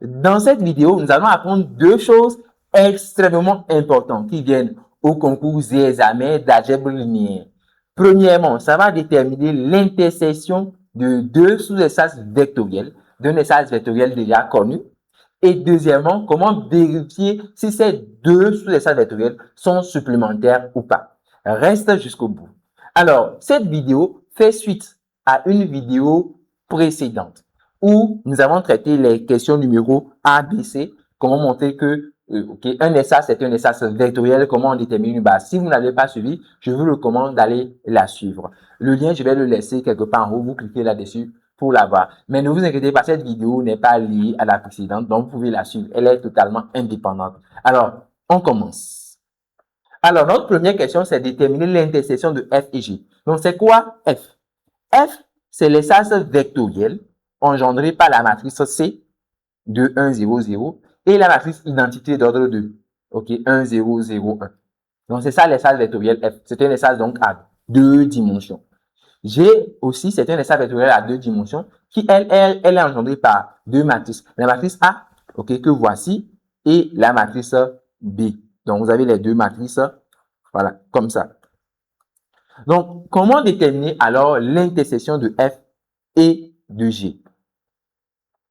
Dans cette vidéo, nous allons apprendre deux choses extrêmement importantes qui viennent au concours des examens d'algèbre linéaire. Premièrement, ça va déterminer l'intersection de deux sous-espaces vectoriels, d'un espace vectoriel déjà connu. Et deuxièmement, comment vérifier si ces deux sous-espaces vectoriels sont supplémentaires ou pas. Reste jusqu'au bout. Alors, cette vidéo fait suite à une vidéo précédente où nous avons traité les questions numéro A, B, C, comment montrer que un espace est un espace vectoriel, comment on détermine une base. Si vous n'avez pas suivi, je vous recommande d'aller la suivre. Le lien, je vais le laisser quelque part en haut, vous cliquez là-dessus pour la voir. Mais ne vous inquiétez pas, cette vidéo n'est pas liée à la précédente, donc vous pouvez la suivre. Elle est totalement indépendante. Alors, on commence. Alors, notre première question, c'est déterminer l'intersection de F et G. Donc, c'est quoi F? F, c'est l'espace vectoriel engendré par la matrice C, 2, 1, 0, 0, et la matrice identité d'ordre 2, ok, 1, 0, 0, 1. Donc, c'est ça l'espace vectoriel F. C'est un espace donc à deux dimensions. G aussi, c'est un espace vectoriel à deux dimensions qui, elle est engendrée par deux matrices. La matrice A, ok, que voici, et la matrice B. Donc, vous avez les deux matrices, voilà, comme ça. Donc, comment déterminer alors l'intersection de F et de G?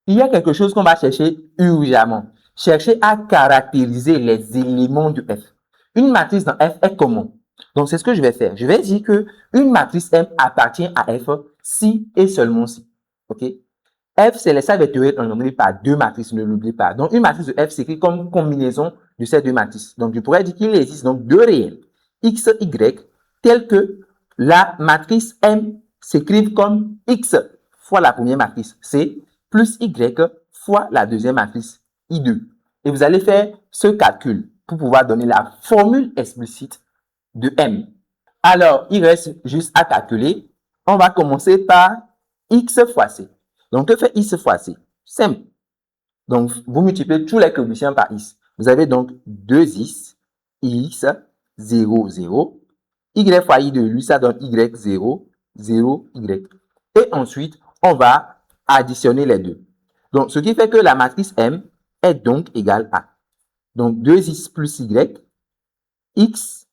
Il y a quelque chose qu'on va chercher urgemment. Chercher à caractériser les éléments de F. Une matrice dans F est comment? Donc, c'est ce que je vais faire. Je vais dire que une matrice M appartient à F si et seulement si. OK? F, c'est l'espace vectoriel engendré par deux matrices, ne l'oubliez pas. Donc, une matrice de F s'écrit comme combinaison de ces deux matrices. Donc, je pourrais dire qu'il existe donc deux réels, X, Y, tels que la matrice M s'écrive comme X fois la première matrice C plus Y fois la deuxième matrice I2. Et vous allez faire ce calcul pour pouvoir donner la formule explicite de M. Alors, il reste juste à calculer. On va commencer par X fois C. Donc, que fait X fois C? Simple. Donc, vous multipliez tous les coefficients par X. Vous avez donc 2X, X, 0, 0. Y fois I de lui, ça donne Y, 0, 0, Y. Et ensuite, on va additionner les deux. Donc, ce qui fait que la matrice M est donc égale à. Donc, 2X plus Y, X,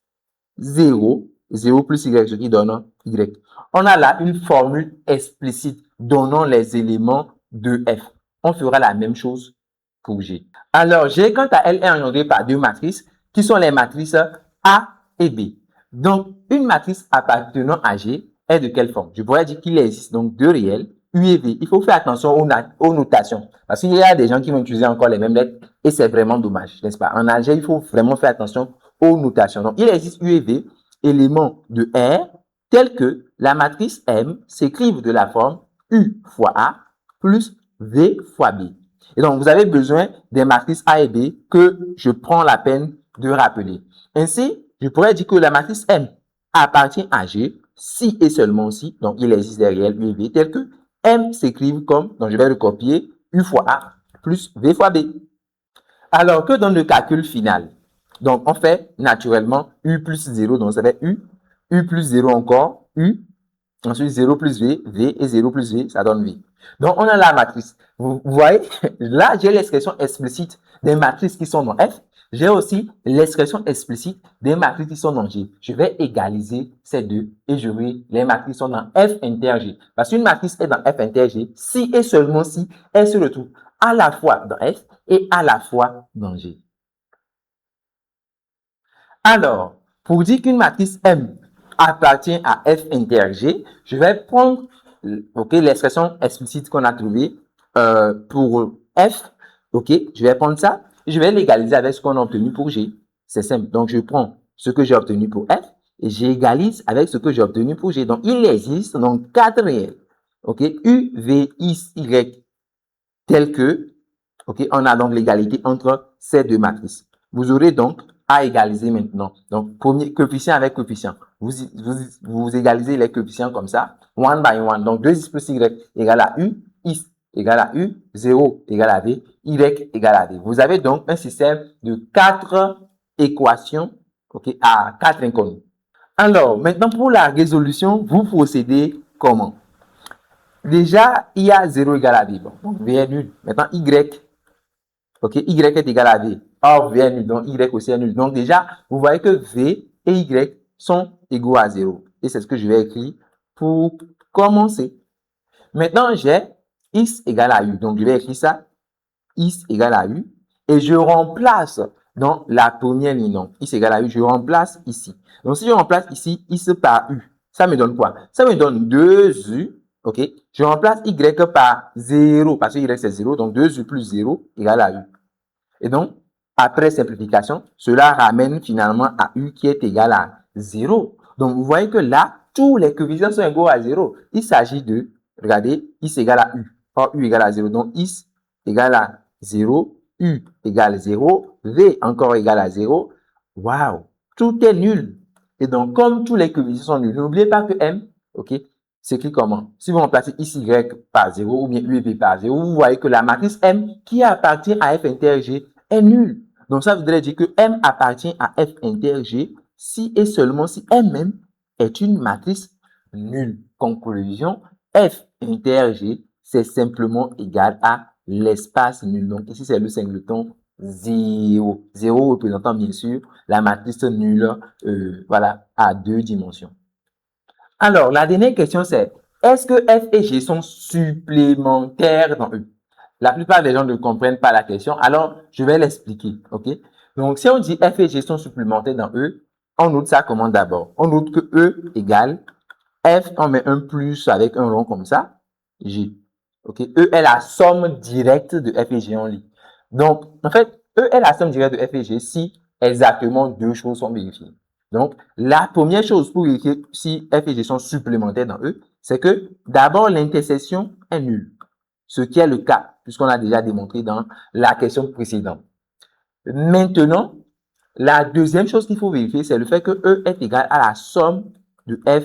0, 0 plus Y, ce qui donne Y. On a là une formule explicite donnant les éléments de F. On fera la même chose pour G. Alors, G, quant à elle, est engendrée par deux matrices qui sont les matrices A et B. Donc, une matrice appartenant à G est de quelle forme? Je pourrais dire qu'il existe donc deux réels, U et V. Il faut faire attention aux notations parce qu'il y a des gens qui vont utiliser encore les mêmes lettres et c'est vraiment dommage, n'est-ce pas? En algèbre, il faut vraiment faire attention aux notations. Donc, il existe U et V, éléments de R, tels que la matrice M s'écrive de la forme U fois A plus V fois B. Et donc, vous avez besoin des matrices A et B que je prends la peine de rappeler. Ainsi, je pourrais dire que la matrice M appartient à G si et seulement si, donc il existe des réels U et V, tels que M s'écrivent comme, donc je vais le copier, U fois A plus V fois B. Alors, que donne le calcul final? Donc, on fait naturellement U plus 0, donc ça fait U plus 0 encore, U, ensuite 0 plus V, V et 0 plus V, ça donne V. Donc, on a la matrice. Vous voyez, là, j'ai l'expression explicite des matrices qui sont dans F. J'ai aussi l'expression explicite des matrices qui sont dans G. Je vais égaliser ces deux et j'aurai les matrices qui sont dans F inter G. Parce qu'une matrice est dans F inter G si et seulement si elle se retrouve à la fois dans F et à la fois dans G. Alors, pour dire qu'une matrice M appartient à F inter G, je vais prendre l'expression explicite qu'on a trouvée pour F. Je vais prendre ça et je vais l'égaliser avec ce qu'on a obtenu pour G. C'est simple. Donc, je prends ce que j'ai obtenu pour F et j'égalise avec ce que j'ai obtenu pour G. Donc, il existe donc quatre réels. U, V, X, Y, tel que, on a donc l'égalité entre ces deux matrices. Vous aurez donc à égaliser maintenant. Donc, premier coefficient avec coefficient. Vous égalisez les coefficients comme ça, one by one. Donc, 2x plus y égale à u, x égale à u, 0 égale à v, y égale à v. Vous avez donc un système de 4 équations à 4 inconnus. Alors, maintenant, pour la résolution, vous procédez comment? Déjà, il y a 0 égale à v. Donc, v est nul. Maintenant, y OK, Y est égal à V. Or, V est nul, donc Y aussi est nul. Donc déjà, vous voyez que V et Y sont égaux à 0. Et c'est ce que je vais écrire pour commencer. Maintenant, j'ai X égale à U. Donc, je vais écrire ça, X égale à U. Et je remplace dans la première ligne. Donc, X égale à U, je remplace ici. Donc, si je remplace ici, X par U, ça me donne quoi? Ça me donne 2U. OK? Je remplace Y par 0, parce que Y c'est 0. Donc, 2U plus 0 égale à U. Et donc, après simplification, cela ramène finalement à U qui est égal à 0. Donc, vous voyez que là, tous les coefficients sont égaux à 0. Il s'agit de, regardez, X égale à U. Or, U égale à 0. Donc, X égale à 0, U égale 0, V encore égale à 0. Waouh! Tout est nul. Et donc, comme tous les coefficients sont nuls, n'oubliez pas que M, OK, s'écrit comment? Si vous remplacez X, Y par 0 ou bien U et V par 0, vous voyez que la matrice M qui appartient à F inter G est nulle. Donc, ça voudrait dire que M appartient à F inter G si et seulement si M est une matrice nulle. Conclusion, F inter G, c'est simplement égal à l'espace nul. Donc, ici, c'est le singleton 0. 0 représentant bien sûr la matrice nulle voilà, à 2 dimensions. Alors, la dernière question, c'est est-ce que F et G sont supplémentaires dans E? La plupart des gens ne comprennent pas la question, alors je vais l'expliquer. OK? Donc, si on dit F et G sont supplémentaires dans E, on note ça comment d'abord? On note que E égale F, on met un plus avec un rond comme ça, G. OK? E est la somme directe de F et G en lit. Donc, en fait, E est la somme directe de F et G si exactement deux choses sont vérifiées. Donc, la première chose pour vérifier si F et G sont supplémentaires dans E, c'est que d'abord, l'intersection est nulle. Ce qui est le cas, puisqu'on a déjà démontré dans la question précédente. Maintenant, la deuxième chose qu'il faut vérifier, c'est le fait que E est égal à la somme de F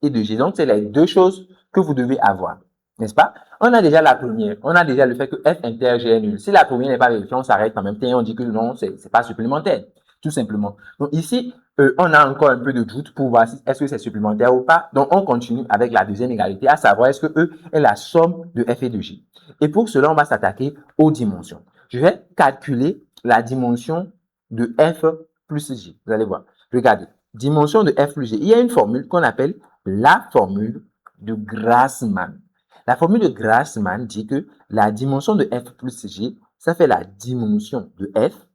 et de G. Donc, c'est les deux choses que vous devez avoir. N'est-ce pas? On a déjà la première. On a déjà le fait que F inter G est nul. Si la première n'est pas vérifiée, on s'arrête en même temps et on dit que non, c'est pas supplémentaire. Tout simplement. Donc, ici, on a encore un peu de doute pour voir si est-ce que c'est supplémentaire ou pas. Donc, on continue avec la deuxième égalité, à savoir est-ce que E est la somme de F et de G. Et pour cela, on va s'attaquer aux dimensions. Je vais calculer la dimension de F plus G. Vous allez voir. Regardez. Dimension de F plus G. Il y a une formule qu'on appelle la formule de Grassmann. La formule de Grassmann dit que la dimension de F plus G, ça fait la dimension de F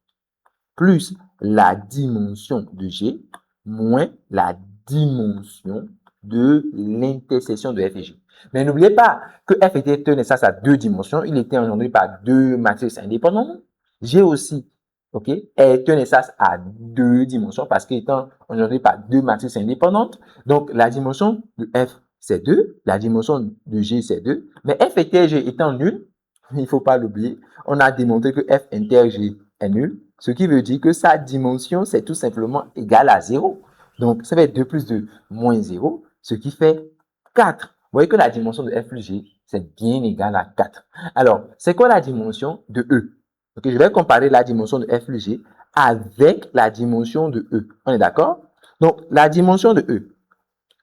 plus la dimension de G moins la dimension de l'intersection de F et G. Mais n'oubliez pas que F était un espace à deux dimensions. Il était engendré par deux matrices indépendantes. G aussi, OK, est un espace à deux dimensions parce qu'il est engendré par deux matrices indépendantes. Donc, la dimension de F, c'est 2. La dimension de G, c'est 2. Mais F inter G étant nul, il ne faut pas l'oublier, on a démontré que F inter G est nul. Ce qui veut dire que sa dimension, c'est tout simplement égal à 0. Donc, ça va être 2 plus 2 moins 0, ce qui fait 4. Vous voyez que la dimension de F plus G, c'est bien égal à 4. Alors, c'est quoi la dimension de E? Okay, je vais comparer la dimension de F plus G avec la dimension de E. On est d'accord? Donc, la dimension de E.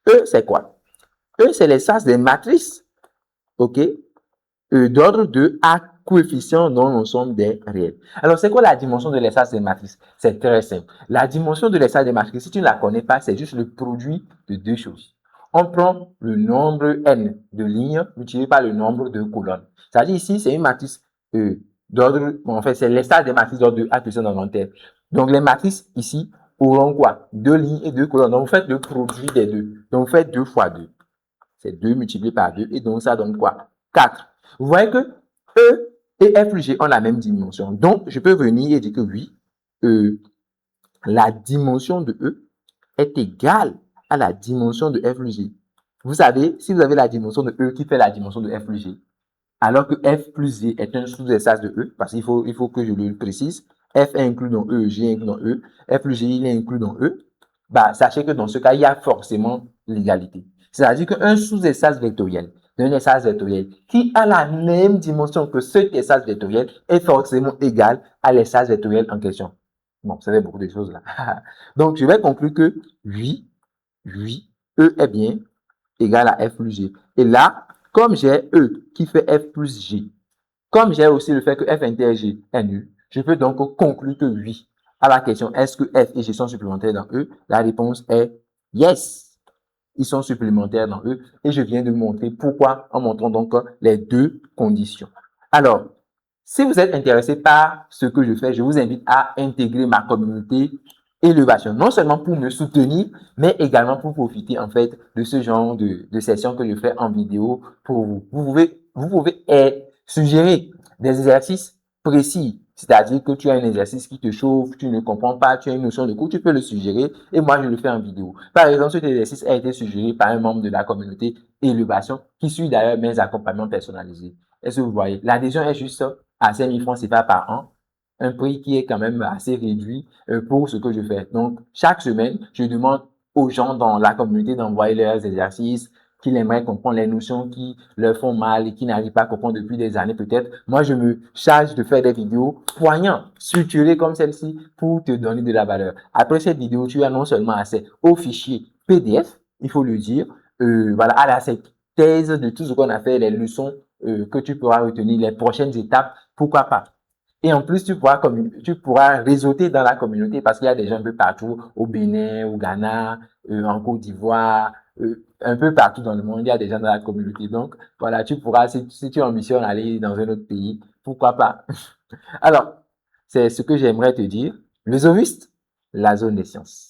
E, c'est quoi? E, c'est l'espace des matrices. OK? D'ordre 2 à coefficient non l'ensemble des réels. Alors, c'est quoi la dimension de l'espace des matrices? C'est très simple. La dimension de l'espace des matrices, si tu ne la connais pas, c'est juste le produit de deux choses. On prend le nombre n de lignes multiplié par le nombre de colonnes. C'est-à-dire ici, c'est une matrice d'ordre, en fait, c'est l'espace des matrices d'ordre 2 à coefficient non-volontaire. Donc, les matrices ici auront quoi? Deux lignes et deux colonnes. Donc, vous faites le produit des deux. Donc, vous faites 2 fois 2. C'est 2 multiplié par 2 et donc ça donne quoi? 4. Vous voyez que E et F plus G ont la même dimension. Donc, je peux venir et dire que oui, la dimension de E est égale à la dimension de F plus G. Vous savez, si vous avez la dimension de E qui fait la dimension de F plus G, alors que F plus G est un sous-espace de E, parce qu'il faut que je le précise, F est inclus dans E, G est inclus dans E, F plus G il est inclus dans E, bah, sachez que dans ce cas, il y a forcément l'égalité. C'est-à-dire qu'un sous-espace vectoriel d'un espace vectoriel qui a la même dimension que cet espace vectoriel est forcément égal à l'espace vectoriel en question. Bon, ça fait beaucoup de choses là. Donc, je vais conclure que oui, E est bien égal à F plus G. Et là, comme j'ai E qui fait F plus G, comme j'ai aussi le fait que F inter G est nul, Je peux donc conclure que oui. À la question, est-ce que F et G sont supplémentaires dans E? La réponse est yes. Ils sont supplémentaires dans E et je viens de montrer pourquoi en montrant donc les deux conditions. Alors, si vous êtes intéressé par ce que je fais, je vous invite à intégrer ma communauté Élevation, non seulement pour me soutenir, mais également pour profiter en fait de ce genre de sessions que je fais en vidéo pour vous. Vous pouvez suggérer des exercices précis, c'est-à-dire que tu as un exercice qui te chauffe, tu ne comprends pas, tu as une notion de cours, tu peux le suggérer et moi je le fais en vidéo. Par exemple, cet exercice a été suggéré par un membre de la communauté Élevation qui suit d'ailleurs mes accompagnements personnalisés. Est-ce que vous voyez? L'adhésion est juste à 5 000 francs CFA par an, un prix qui est quand même assez réduit pour ce que je fais. Donc, chaque semaine, je demande aux gens dans la communauté d'envoyer leurs exercices, qu'ils aimeraient comprendre les notions qui leur font mal et qui n'arrivent pas à comprendre depuis des années peut-être. Moi, je me charge de faire des vidéos poignantes, structurées comme celle-ci pour te donner de la valeur. Après cette vidéo, tu as non seulement accès au fichier PDF, il faut le dire, voilà, à la thèse de tout ce qu'on a fait, les leçons que tu pourras retenir, les prochaines étapes, pourquoi pas. Et en plus, tu pourras réseauter dans la communauté parce qu'il y a des gens un peu partout, au Bénin, au Ghana, en Côte d'Ivoire, un peu partout dans le monde, il y a des gens dans la communauté. Donc, voilà, tu pourras, si tu ambitionnes aller dans un autre pays, pourquoi pas. Alors, c'est ce que j'aimerais te dire. Le Zoviste, la zone des sciences.